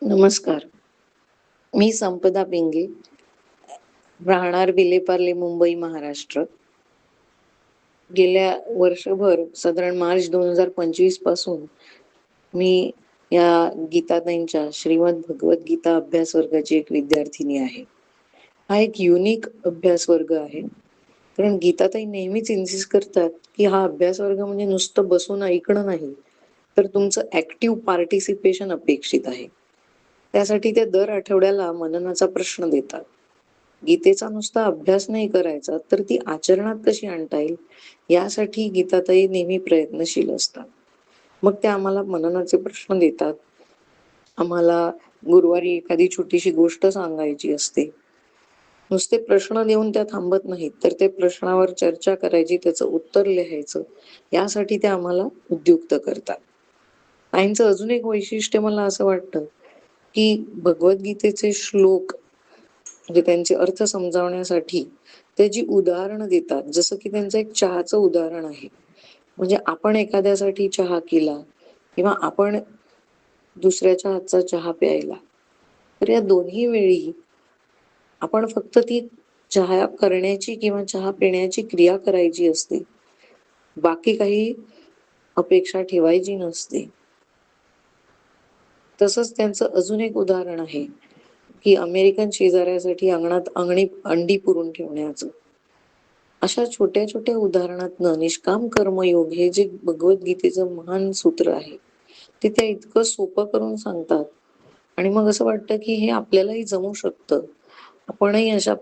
नमस्कार. मी संपदा पिंगे, राहणार विलेपार्ले, मुंबई, महाराष्ट्र. गेल्या वर्षभर साधारण मार्च 2025 पासून मी या गीताताईंच्या श्रीमद भगवद्गीता अभ्यास वर्गाची एक विद्यार्थिनी आहे. हा एक युनिक अभ्यास वर्ग आहे. कारण गीताताई नेहमीच इन्सिस्ट करतात, की हा अभ्यास वर्ग म्हणजे नुसतं बसून ऐकणं नाही, तर तुमचं ॲक्टिव्ह पार्टिसिपेशन अपेक्षित आहे. त्यासाठी ते दर आठवड्याला मननाचा प्रश्न देतात. गीतेचा नुसता अभ्यास नाही करायचा, तर ती आचरणात कशी आणता येईल, यासाठी गीताताई नेहमी प्रयत्नशील असतात. मग त्या आम्हाला मननाचे प्रश्न देतात. आम्हाला गुरुवारी एखादी छोटीशी गोष्ट सांगायची असते. नुसते प्रश्न देऊन त्या थांबत नाहीत, तर ते प्रश्नावर चर्चा करायची, त्याचं उत्तर लिहायचं, यासाठी त्या आम्हाला उद्युक्त करतात. ताईंचं अजून एक वैशिष्ट्य मला असं वाटतं, की भगवद्गीतेचे श्लोक म्हणजे त्यांचे अर्थ समजावण्यासाठी ते जी उदाहरणं देतात, जसं की त्यांचं एक चहाचं उदाहरण आहे. म्हणजे आपण एखाद्यासाठी चहा केला किंवा आपण दुसऱ्याच्या हातचा चहा प्यायला, तर या दोन्ही वेळी आपण फक्त ती चहा करण्याची किंवा चहा पिण्याची क्रिया करायची असते. बाकी काही अपेक्षा ठेवायची नसते. तसंच त्यांचं अजून एक उदाहरण आहे, की अमेरिकन शेजाऱ्यासाठी अंगणात अंडी पुरून ठेवण्याचं. अशा छोट्या-छोट्या उदाहरणातनं निष्काम कर्मयोग हे जे भगवद्गीतेचं महान सूत्र आहे, ते त्या इतकं सोपं करून सांगतात आणि मग असं वाटतं, की हे आपल्यालाही जमू शकतं. आपणही अशा